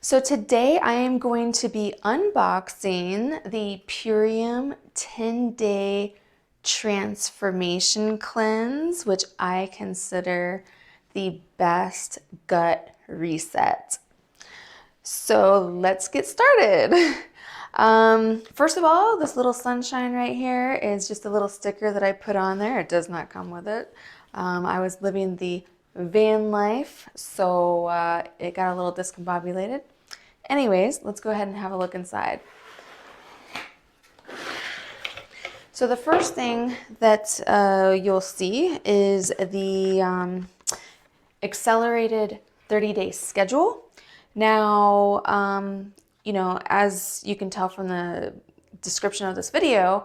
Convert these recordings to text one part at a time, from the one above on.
So today I am going to be unboxing the Purium 10-day transformation cleanse, which I consider the best gut reset. So let's get started. First of all, this little sunshine right here is just a little sticker that I put on there. It does not come with it. I was living the van life, so it got a little discombobulated. Anyways, let's go ahead and have a look inside. So the first thing that you'll see is the accelerated 30-day schedule. Now, as you can tell from the description of this video,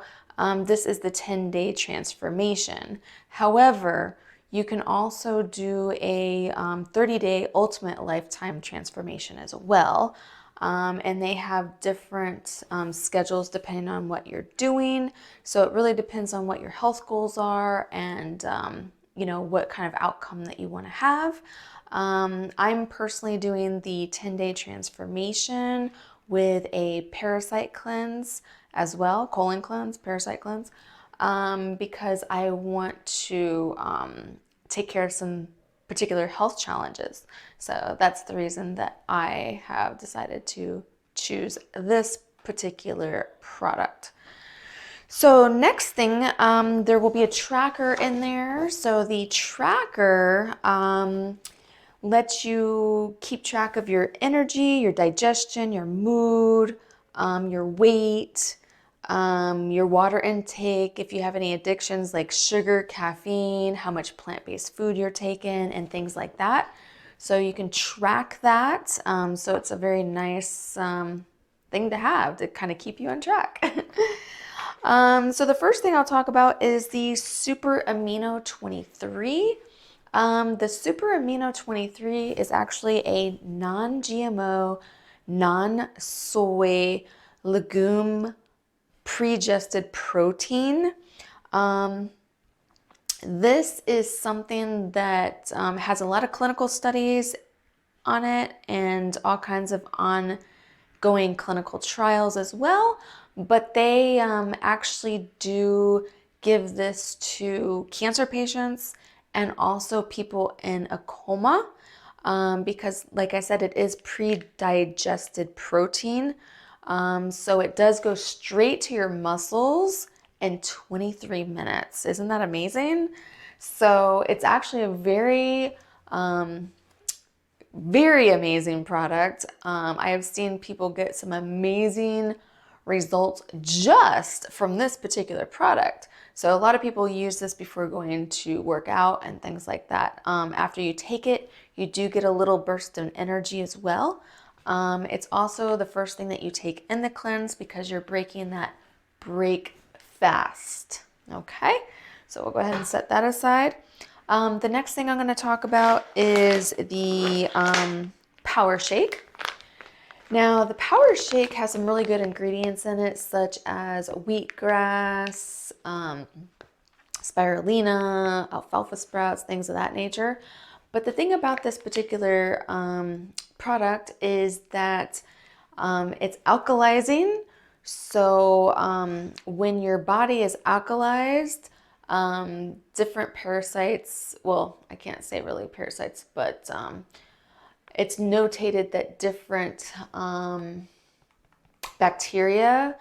this is the 10-day transformation. However, you can also do a 30-day ultimate lifetime transformation as well. And they have different schedules depending on what you're doing. So it really depends on what your health goals are and what kind of outcome that you want to have. I'm personally doing the 10-day transformation with a parasite cleanse as well, colon cleanse, parasite cleanse, because I want to take care of some particular health challenges. So that's the reason that I have decided to choose this particular product. So next thing, there will be a tracker in there. So the tracker lets you keep track of your energy, your digestion, your mood, your weight, your water intake, if you have any addictions like sugar, caffeine, how much plant-based food you're taking, and things like that. So you can track that. So it's a very nice thing to have to kind of keep you on track. So the first thing I'll talk about is the Super Amino 23. The Super Amino 23 is actually a non-GMO, non-soy legume pre-digested protein. This is something that has a lot of clinical studies on it and all kinds of ongoing clinical trials as well. But they actually do give this to cancer patients and also people in a coma because, like I said, it is pre-digested protein. So it does go straight to your muscles in 23 minutes. Isn't that amazing? So it's actually a very, very amazing product. I have seen people get some amazing results just from this particular product. So a lot of people use this before going to work out and things like that. After you take it, you do get a little burst of energy as well. It's also the first thing that you take in the cleanse because you're breaking that break fast. Okay, so we'll go ahead and set that aside. The next thing I'm going to talk about is the Power Shake. Now, the Power Shake has some really good ingredients in it, such as wheatgrass, spirulina, alfalfa sprouts, things of that nature. But the thing about this particular product is that it's alkalizing. So when your body is alkalized, different parasites, well, I can't say really parasites, but it's notated that different bacteria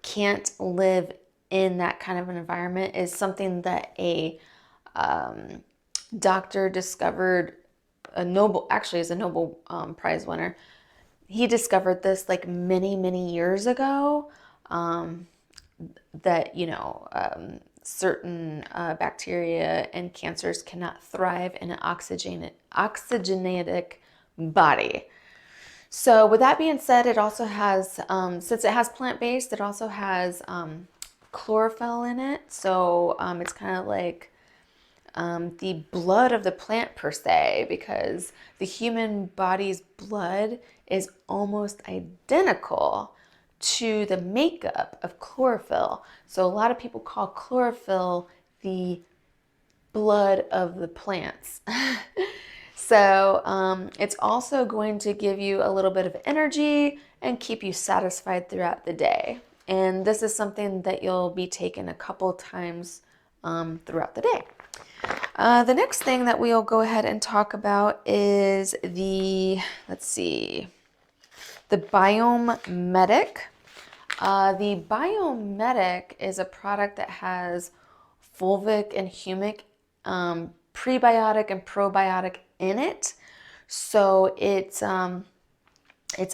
can't live in that kind of an environment. Is something that a doctor discovered, actually is a Nobel Prize winner. He discovered this like many, many years ago, that, certain bacteria and cancers cannot thrive in an oxygenated body. So with that being said, it also has, since it has plant-based, it also has chlorophyll in it. So it's kind of like the blood of the plant per se, because the human body's blood is almost identical to the makeup of chlorophyll. So a lot of people call chlorophyll the blood of the plants. So it's also going to give you a little bit of energy and keep you satisfied throughout the day. And this is something that you'll be taking a couple times throughout the day. The next thing that we'll go ahead and talk about is the Biome Medic. The Biome Medic is a product that has fulvic and humic prebiotic and probiotic in it. So it's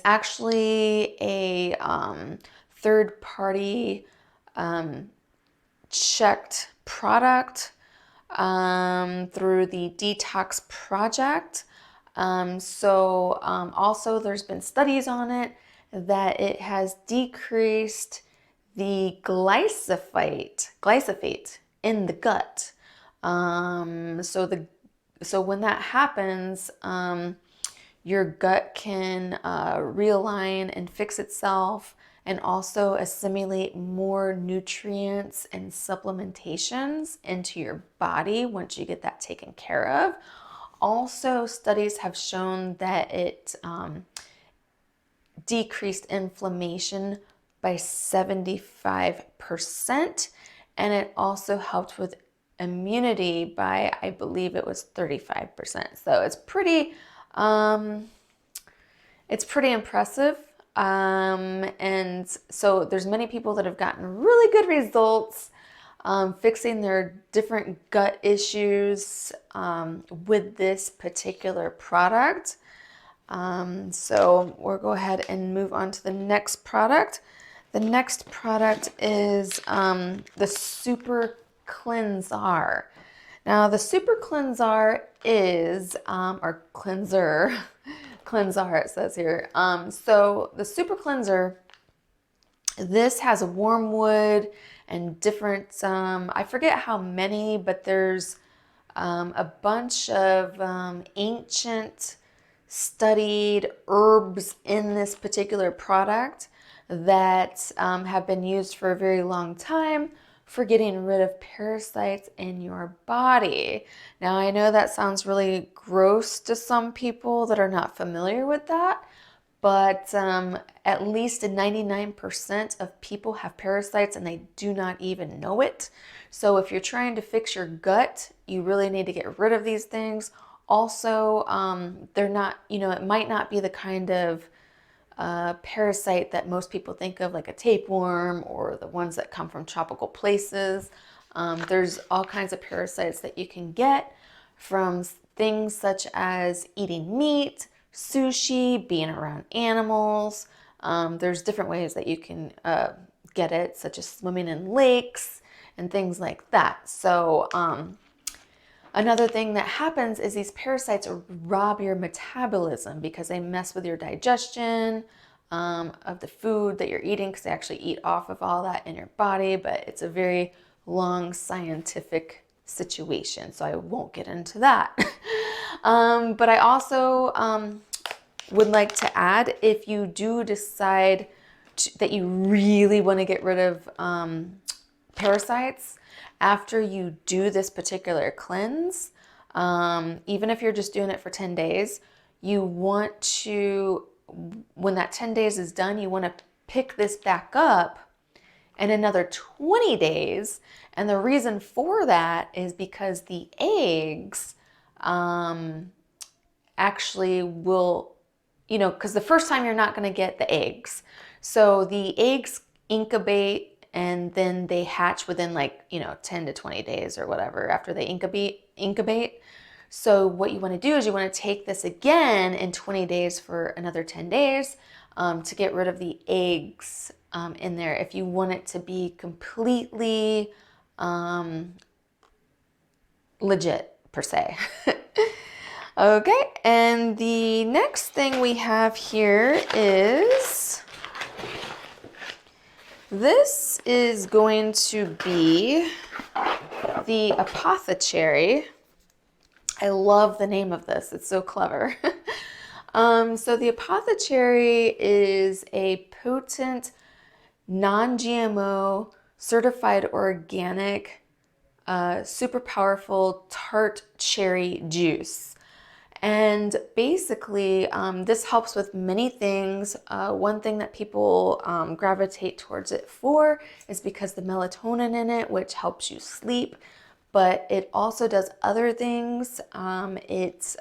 actually a third-party checked product through the Detox Project. Also there's been studies on it that it has decreased the glyphosate in the gut. So when that happens, your gut can realign and fix itself, and also assimilate more nutrients and supplementations into your body once you get that taken care of. Also, studies have shown that it decreased inflammation by 75%, and it also helped with immunity by, I believe it was 35%. So it's pretty impressive. And so there's many people that have gotten really good results fixing their different gut issues with this particular product. So we'll go ahead and move on to the next product. The next product is the Super Cleanser. Now the Super Cleanser is, or cleanser, cleanser it says here. So the Super Cleanser, this has wormwood and different, I forget how many, but there's a bunch of ancient studied herbs in this particular product that have been used for a very long time for getting rid of parasites in your body. Now, I know that sounds really gross to some people that are not familiar with that, but at least 99% of people have parasites and they do not even know it. So if you're trying to fix your gut, you really need to get rid of these things. Also, they're not, it might not be the kind of parasite that most people think of, like a tapeworm or the ones that come from tropical places. There's all kinds of parasites that you can get from things such as eating meat, sushi, being around animals. There's different ways that you can get it, such as swimming in lakes and things like that. So another thing that happens is these parasites rob your metabolism because they mess with your digestion of the food that you're eating, because they actually eat off of all that in your body, but it's a very long scientific situation, so I won't get into that. But I also would like to add, if you do decide that you really want to get rid of parasites, after you do this particular cleanse, even if you're just doing it for 10 days, you want to, when that 10 days is done, you want to pick this back up in another 20 days. And the reason for that is because the eggs actually will, because the first time you're not going to get the eggs. So the eggs incubate and then they hatch within 10 to 20 days or whatever after they incubate. So what you want to do is you want to take this again in 20 days for another 10 days to get rid of the eggs in there, if you want it to be completely legit, per se. Okay, and the next thing we have here is, this is going to be the Apothecary. I love the name of this, it's so clever. So the Apothecary is a potent, non-GMO, certified organic, super powerful tart cherry juice. And basically, this helps with many things. One thing that people gravitate towards it for is because the melatonin in it, which helps you sleep, but it also does other things. It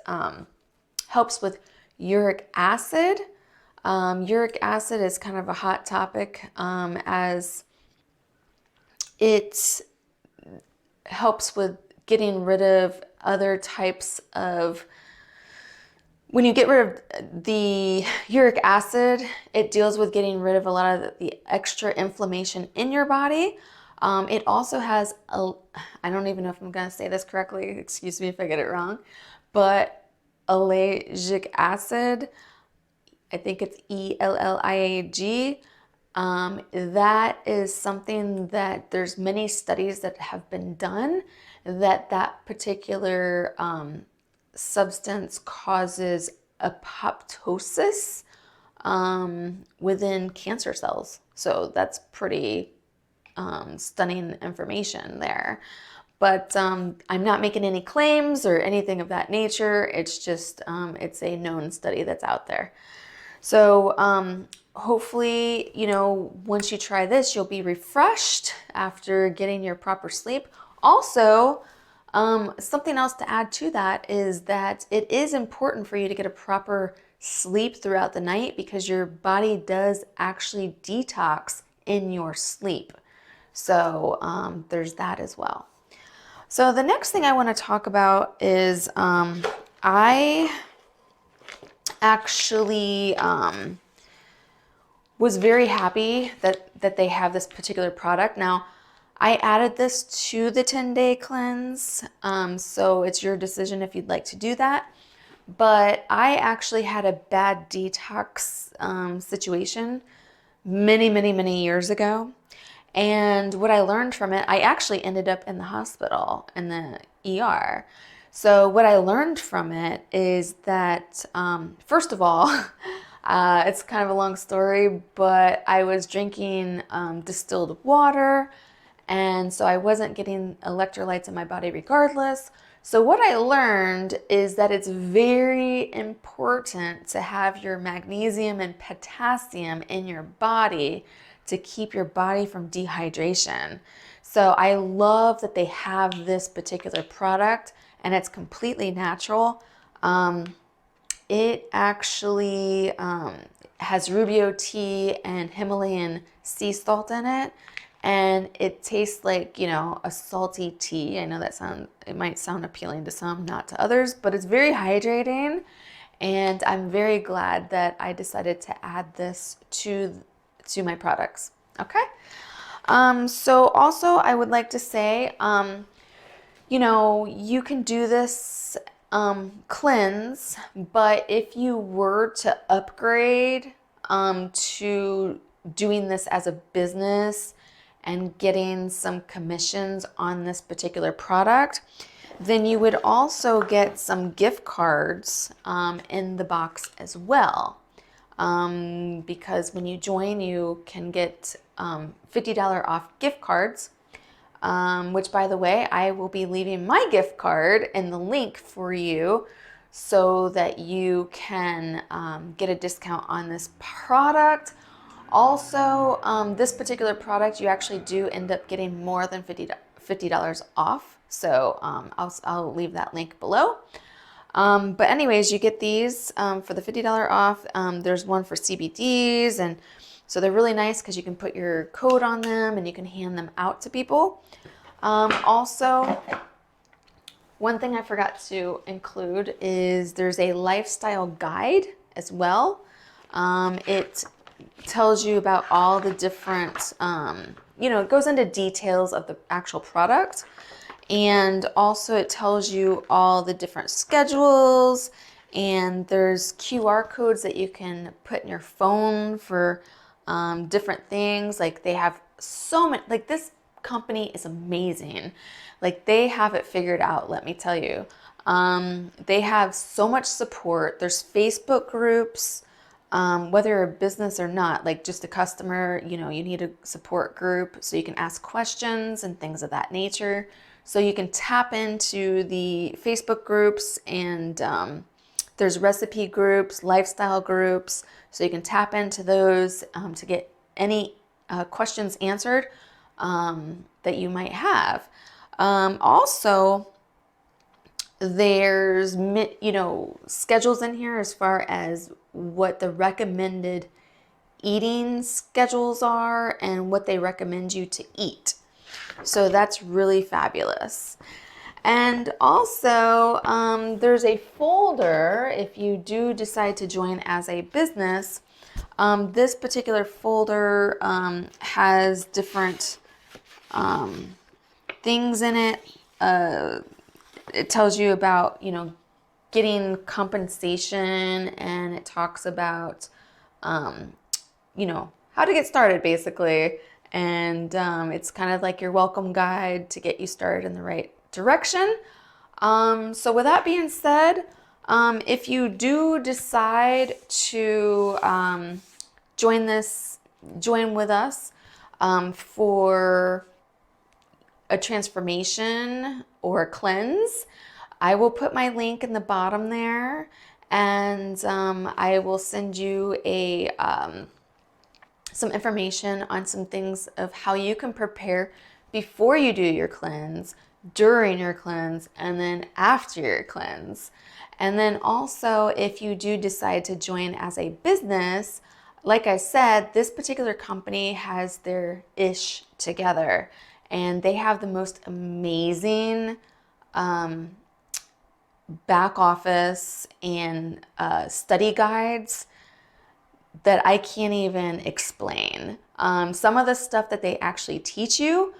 helps with uric acid. Uric acid is kind of a hot topic as it helps with getting rid of other types of, when you get rid of the uric acid, it deals with getting rid of a lot of the extra inflammation in your body. It also has, I don't even know if I'm going to say this correctly, excuse me if I get it wrong, but ellagic acid, I think it's ELLIAG. That is something that there's many studies that have been done that particular substance causes apoptosis within cancer cells. So that's pretty stunning information there. But I'm not making any claims or anything of that nature. It's just, it's a known study that's out there. So hopefully, once you try this, you'll be refreshed after getting your proper sleep. Also, something else to add to that is that it is important for you to get a proper sleep throughout the night because your body does actually detox in your sleep. So there's that as well. So the next thing I want to talk about is I actually was very happy that they have this particular product. Now, I added this to the 10-day cleanse, so it's your decision if you'd like to do that. But I actually had a bad detox situation many years ago. And what I learned from it, I actually ended up in the hospital, in the ER. So what I learned from it is that, first of all, it's kind of a long story, but I was drinking distilled water, and so I wasn't getting electrolytes in my body regardless. So what I learned is that it's very important to have your magnesium and potassium in your body to keep your body from dehydration. So I love that they have this particular product, and it's completely natural. It actually has Rubio tea and Himalayan sea salt in it, and it tastes like, a salty tea. I know it might sound appealing to some, not to others, but it's very hydrating, and I'm very glad that I decided to add this to my products. Okay. So also I would like to say, you can do this cleanse, but if you were to upgrade to doing this as a business and getting some commissions on this particular product, then you would also get some gift cards in the box as well. Because when you join, you can get $50 off gift cards, which, by the way, I will be leaving my gift card in the link for you so that you can get a discount on this product. Also, this particular product, you actually do end up getting more than $50 off. So I'll leave that link below. But anyways, you get these for the $50 off. There's one for CBDs, and so they're really nice because you can put your code on them and you can hand them out to people. Also, one thing I forgot to include is there's a lifestyle guide as well. It tells you about all the different, it goes into details of the actual product. And also it tells you all the different schedules, and there's QR codes that you can put in your phone for different things. Like they have so many, like this company is amazing. Like they have it figured out, let me tell you. They have so much support. There's Facebook groups, whether you're a business or not, like just a customer, you need a support group so you can ask questions and things of that nature. So you can tap into the Facebook groups and There's recipe groups, lifestyle groups, so you can tap into those to get any questions answered that you might have. Also, there's schedules in here as far as what the recommended eating schedules are and what they recommend you to eat. So that's really fabulous. And also, there's a folder if you do decide to join as a business. This particular folder has different things in it. It tells you about, getting compensation, and it talks about, how to get started basically. And it's kind of like your welcome guide to get you started in the right direction. So with that being said, if you do decide to join with us for a transformation or a cleanse, I will put my link in the bottom there, and I will send you some information on some things of how you can prepare before you do your cleanse, during your cleanse, and then after your cleanse. And then also, if you do decide to join as a business, like I said, this particular company has their ish together, and they have the most amazing back office and study guides that I can't even explain. Some of the stuff that they actually teach you,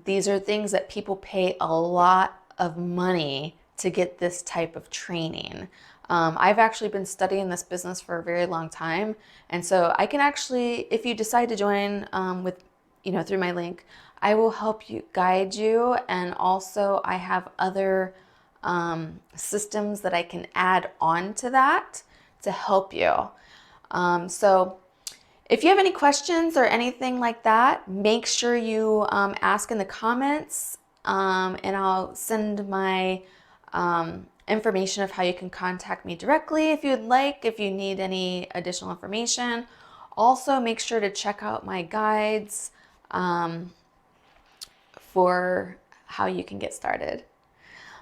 these are things that people pay a lot of money to get this type of training. I've actually been studying this business for a very long time, and so I can actually, if you decide to join through my link, I will help you, guide you, and also I have other systems that I can add on to that to help you. So if you have any questions or anything like that, make sure you ask in the comments, and I'll send my information of how you can contact me directly if you'd like, if you need any additional information. Also, make sure to check out my guides for how you can get started.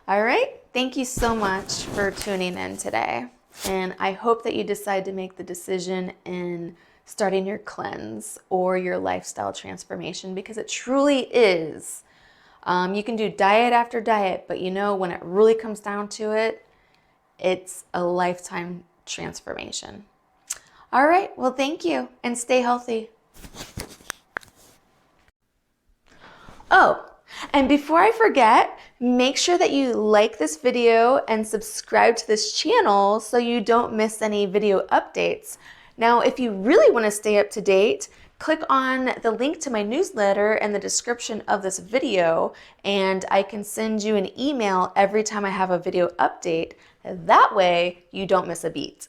All right, thank you so much for tuning in today. And I hope that you decide to make the decision in starting your cleanse or your lifestyle transformation, because it truly is. You can do diet after diet, but when it really comes down to it, it's a lifetime transformation. All right, well, thank you, and stay healthy. Oh, and before I forget, make sure that you like this video and subscribe to this channel so you don't miss any video updates. Now, if you really want to stay up to date, click on the link to my newsletter in the description of this video, and I can send you an email every time I have a video update. That way, you don't miss a beat.